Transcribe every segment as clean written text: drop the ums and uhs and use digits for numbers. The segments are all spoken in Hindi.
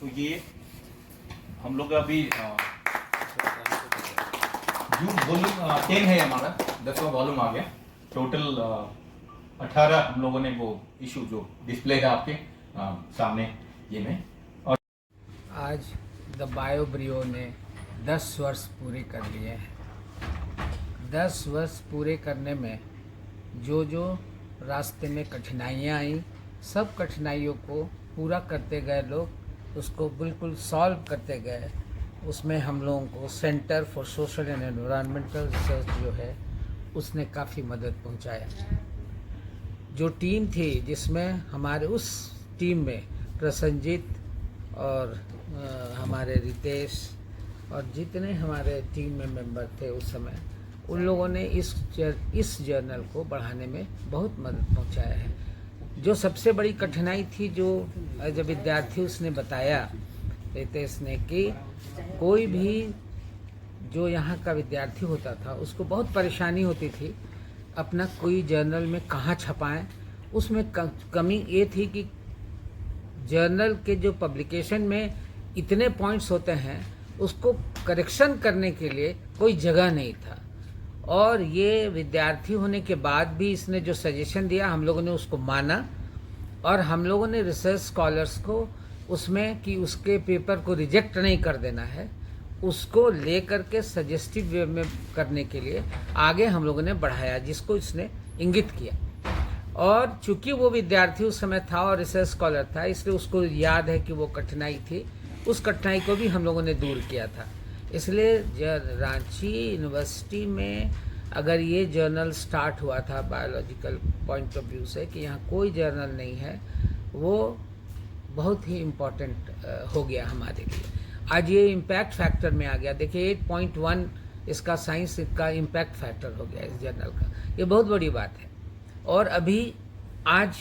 तो ये हम लोग अभी वॉल्यूम 10 है हमारा, 10वां वॉल्यूम आ गया। टोटल 18 हम लोगों ने वो इशू जो डिस्प्ले है आपके सामने ये में। और आज द बायोब्रियो ने 10 वर्ष पूरे कर लिए हैं। 10 वर्ष पूरे करने में जो जो रास्ते में कठिनाइयाँ आई, सब कठिनाइयों को पूरा करते गए लोग, उसको बिल्कुल सॉल्व करते गए। उसमें हम लोगों को centre for social and environmental research जो है उसने काफ़ी मदद पहुंचाया। जो टीम थी जिसमें हमारे उस टीम में प्रसन्नजीत और हमारे रितेश और जितने हमारे टीम में मेंबर थे उस समय, उन लोगों ने इस जर्नल को बढ़ाने में बहुत मदद पहुंचाया है। जो सबसे बड़ी कठिनाई थी जो जब विद्यार्थी उसने बताया रितेश ने कि कोई भी जो यहाँ का विद्यार्थी होता था उसको बहुत परेशानी होती थी अपना कोई जर्नल में कहाँ छपाएं। उसमें कमी ये थी कि जर्नल के जो पब्लिकेशन में इतने पॉइंट्स होते हैं उसको करेक्शन करने के लिए कोई जगह नहीं था। और ये विद्यार्थी होने के बाद भी इसने जो सजेशन दिया हम लोगों ने उसको माना, और हम लोगों ने रिसर्च स्कॉलर्स को उसमें कि उसके पेपर को रिजेक्ट नहीं कर देना है, उसको ले करके सजेस्टिव वे में करने के लिए आगे हम लोगों ने बढ़ाया, जिसको इसने इंगित किया। और चूंकि वो विद्यार्थी उस समय था और रिसर्च स्कॉलर था, इसलिए उसको याद है कि वो कठिनाई थी, उस कठिनाई को भी हम लोगों ने दूर किया था। इसलिए रांची यूनिवर्सिटी में अगर ये जर्नल स्टार्ट हुआ था बायोलॉजिकल पॉइंट ऑफ व्यू से कि यहाँ कोई जर्नल नहीं है, वो बहुत ही इम्पोर्टेंट हो गया हमारे लिए। आज ये इम्पैक्ट फैक्टर में आ गया। देखिए 8.1 इसका साइंस का इम्पैक्ट फैक्टर हो गया इस जर्नल का, ये बहुत बड़ी बात है। और अभी आज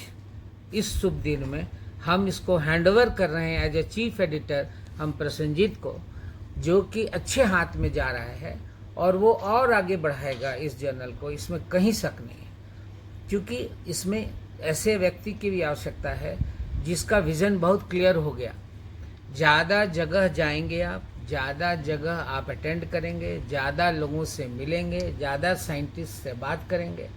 इस शुभ दिन में हम इसको हैंडओवर कर रहे हैं एज ए चीफ एडिटर हम प्रसन्नजीत को, जो कि अच्छे हाथ में जा रहा है और वो और आगे बढ़ाएगा इस जर्नल को, इसमें कहीं शक नहीं है। क्योंकि इसमें ऐसे व्यक्ति की भी आवश्यकता है जिसका विज़न बहुत क्लियर हो गया। ज़्यादा जगह जाएंगे आप, ज़्यादा जगह आप अटेंड करेंगे, ज़्यादा लोगों से मिलेंगे, ज़्यादा साइंटिस्ट से बात करेंगे,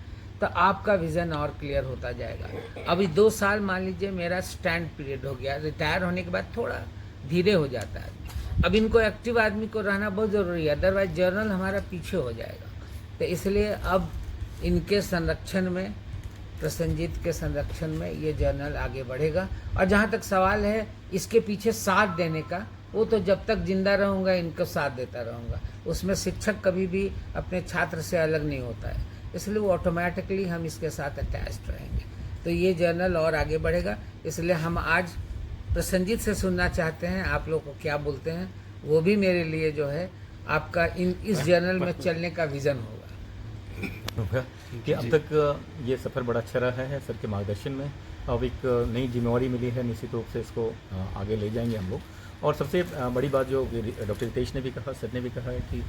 तो आपका विज़न और क्लियर होता जाएगा। अभी 2 साल मान लीजिए मेरा स्टैंड पीरियड हो गया, रिटायर होने के बाद थोड़ा धीरे हो जाता है। अब इनको एक्टिव आदमी को रहना बहुत ज़रूरी है, अदरवाइज जर्नल हमारा पीछे हो जाएगा। तो इसलिए अब इनके संरक्षण में, प्रसन्नजीत के संरक्षण में ये जर्नल आगे बढ़ेगा। और जहाँ तक सवाल है इसके पीछे साथ देने का, वो तो जब तक जिंदा रहूँगा इनको साथ देता रहूँगा। उसमें शिक्षक कभी भी अपने छात्र से अलग नहीं होता है, इसलिए वो ऑटोमेटिकली हम इसके साथ अटैच्ड रहेंगे। तो ये जर्नल और आगे बढ़ेगा। इसलिए हम आज प्रसन्नजीत से सुनना चाहते हैं आप लोग को क्या बोलते हैं, वो भी मेरे लिए जो है आपका इस जर्नल में चलने का विज़न होगा। कि अब तक ये सफ़र बड़ा अच्छा रहा है सर के मार्गदर्शन में। अब एक नई जिम्मेवारी मिली है, निश्चित रूप से इसको आगे ले जाएंगे हम लोग। और सबसे बड़ी बात जो डॉक्टर रितेश ने भी कहा, सर ने भी कहा है कि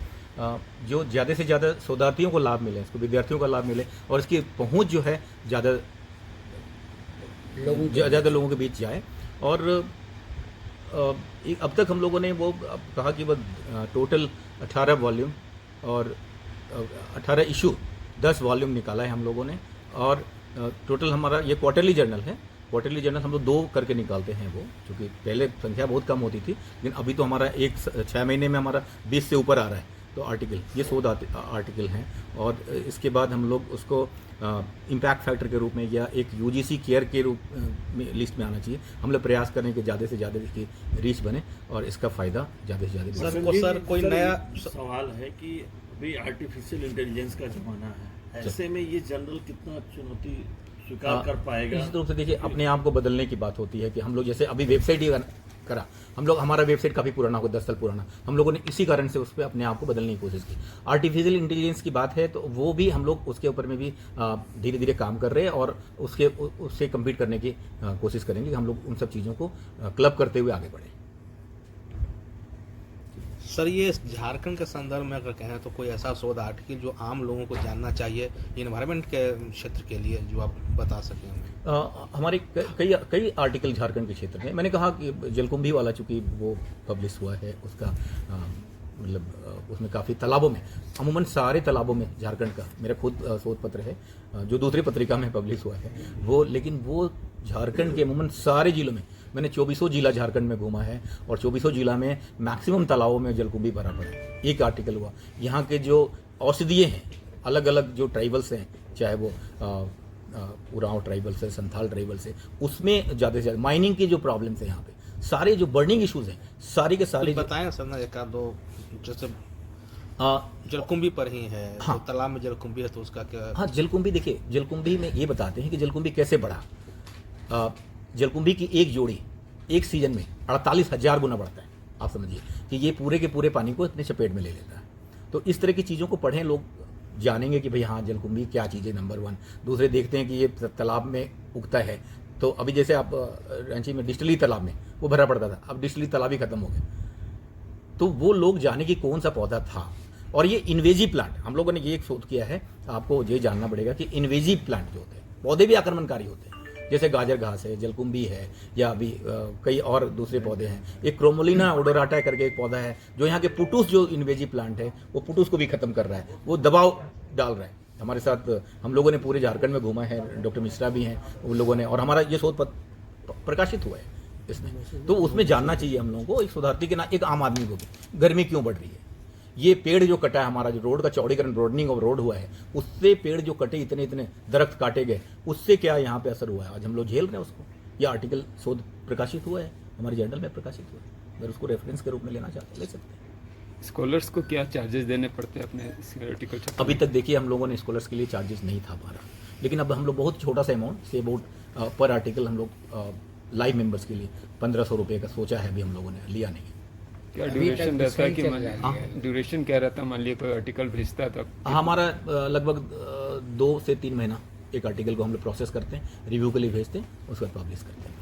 जो ज़्यादा से ज़्यादा शोधार्थियों को लाभ मिले, इसको विद्यार्थियों का लाभ मिले और इसकी पहुंच जो है ज़्यादा लोगों के बीच जाए। और अब तक हम लोगों ने वो कहा कि वो टोटल 18 वॉल्यूम और 18 इशू 10 वॉल्यूम निकाला है हम लोगों ने। और टोटल हमारा ये क्वार्टरली जर्नल है। क्वार्टरली जर्नल हम लोग 2 करके निकालते हैं वो, क्योंकि पहले संख्या बहुत कम होती थी, लेकिन अभी तो हमारा 6 महीने में हमारा 20 से ऊपर आ रहा है। तो आर्टिकल ये 100 आर्टिकल हैं। और इसके बाद हम लोग उसको इम्पैक्ट फैक्टर के रूप में या एक यूजीसी केयर के रूप में लिस्ट में आना चाहिए। हम लोग प्रयास करें कि ज़्यादा से ज़्यादा इसकी रीच बने और इसका फ़ायदा ज़्यादा से ज़्यादा। सर कोई नया सवाल है कि अभी आर्टिफिशियल इंटेलिजेंस का ज़माना है, ऐसे में ये जनरल कितना चुनौती स्वीकार कर पाएगा? निश्चित रूप से देखिए, अपने आप को बदलने की बात होती है कि हम लोग जैसे अभी वेबसाइट ही करा, हम लोग हमारा वेबसाइट काफ़ी पुराना हो, 10 साल पुराना, हम लोगों ने इसी कारण से उस पर अपने आप को बदलने की कोशिश की। आर्टिफिशियल इंटेलिजेंस की बात है तो वो भी हम लोग उसके ऊपर में भी धीरे धीरे काम कर रहे हैं और उससे कम्पीट करने की कोशिश करेंगे कि हम लोग उन सब चीज़ों को क्लब करते हुए आगे बढ़ें। सर ये झारखंड के संदर्भ में अगर कहें तो कोई ऐसा शोध आर्टिकल जो आम लोगों को जानना चाहिए इन्वायरमेंट के क्षेत्र के लिए जो आप बता सकें हमें? हमारे कई आर्टिकल झारखंड के क्षेत्र में, मैंने कहा कि जलकुंभी वाला चूंकि वो पब्लिश हुआ है उसका मतलब उसमें काफ़ी तालाबों में, अमूमन सारे तालाबों में झारखंड का मेरा खुद शोध पत्र है जो दूसरी पत्रिका में पब्लिश हुआ है वो, लेकिन वो झारखंड के अमूमन सारे जिलों में मैंने 2400 जिला झारखंड में घूमा है और 2400 जिला में मैक्सिमम तालाबों में जलकुंभी भरा पड़ा है। एक आर्टिकल हुआ यहाँ के जो औषधीय हैं, अलग अलग जो ट्राइबल्स हैं, चाहे वो उरांव ट्राइबल्स है, संथाल ट्राइबल्स है, उसमें ज़्यादा से ज़्यादा माइनिंग की जो प्रॉब्लम्स हैं यहाँ पे, सारे जो बर्निंग इशूज़ हैं सारे के सारे बताएं सर ना एक आध दो, जैसे जलकुंभी पर ही है। हाँ। तो तालाब में जलकुंभी है तो उसका क्या? हाँ, जलकुंभी देखिए, जलकुंभी में ये बताते हैं कि जलकुंभी कैसे बढ़ा। जलकुंभी की एक जोड़ी एक सीजन में 48,000 गुना बढ़ता है। आप समझिए कि ये पूरे के पूरे पानी को अपने चपेट में ले लेता है। तो इस तरह की चीज़ों को पढ़ें, लोग जानेंगे कि भाई हाँ जलकुंभी क्या चीज़ है, नंबर 1। दूसरे देखते हैं कि ये तालाब में उगता है, तो अभी जैसे आप रांची में डिस्टिलरी तालाब में वो भरा पड़ता था, अब डिस्टिलरी तालाब ही खत्म हो गया। तो वो लोग जाने कि कौन सा पौधा था। और ये इन्वेजिव प्लांट, हम लोगों ने ये एक शोध किया है, आपको ये जानना पड़ेगा कि इन्वेजिव प्लांट जो होते हैं, पौधे भी आक्रमणकारी होते हैं, जैसे गाजर घास है, जलकुंभी है, या अभी कई और दूसरे पौधे हैं। एक क्रोमोलिना ओडोराटा करके एक पौधा है जो यहाँ के पुटूस जो इन्वेजिव प्लांट है वो पुटूस को भी खत्म कर रहा है, वो दबाव डाल रहा है। हमारे साथ हम लोगों ने पूरे झारखंड में घूमा है, डॉक्टर मिश्रा भी हैं उन लोगों ने, और हमारा ये शोध पत्र प्रकाशित हुआ है इसमें। तो उसमें जानना चाहिए हम लोगों को, एक शोधार्थी के ना एक आम आदमी को भी, गर्मी क्यों बढ़ रही है, ये पेड़ जो कटा है, हमारा जो रोड का चौड़ीकरण, रोडनिंग ऑफ रोड हुआ है, उससे पेड़ जो कटे, इतने इतने दरख्त काटे गए, उससे क्या यहाँ पे असर हुआ है, आज हम लोग झेल रहे हैं उसको। यह आर्टिकल शोध प्रकाशित हुआ है, हमारे जर्नल में प्रकाशित हुआ है। अगर उसको रेफरेंस के रूप में लेना चाहते हैं ले सकते हैं। स्कॉलर्स को क्या चार्जेस देने पड़ते हैं अपने इस आर्टिकल? अभी तक देखिए हम लोगों ने स्कॉलर्स के लिए चार्जेस नहीं था हमारा, लेकिन अब हम लोग बहुत छोटा सा अमाउंट से अबाउट पर आर्टिकल हम लोग लाइव मेंबर्स के लिए 1500 रुपये का सोचा है, अभी हम लोगों ने लिया नहीं। क्या अभी ड्यूरेशन तक रहता है सही कि चल रहा है। ड्यूरेशन क्या रहता है? मान लिया कोई आर्टिकल भेजता है तो हमारा लगभग 2 से 3 महीना एक आर्टिकल को हम लोग प्रोसेस करते हैं, रिव्यू के लिए भेजते हैं, उसके बाद पब्लिश करते हैं।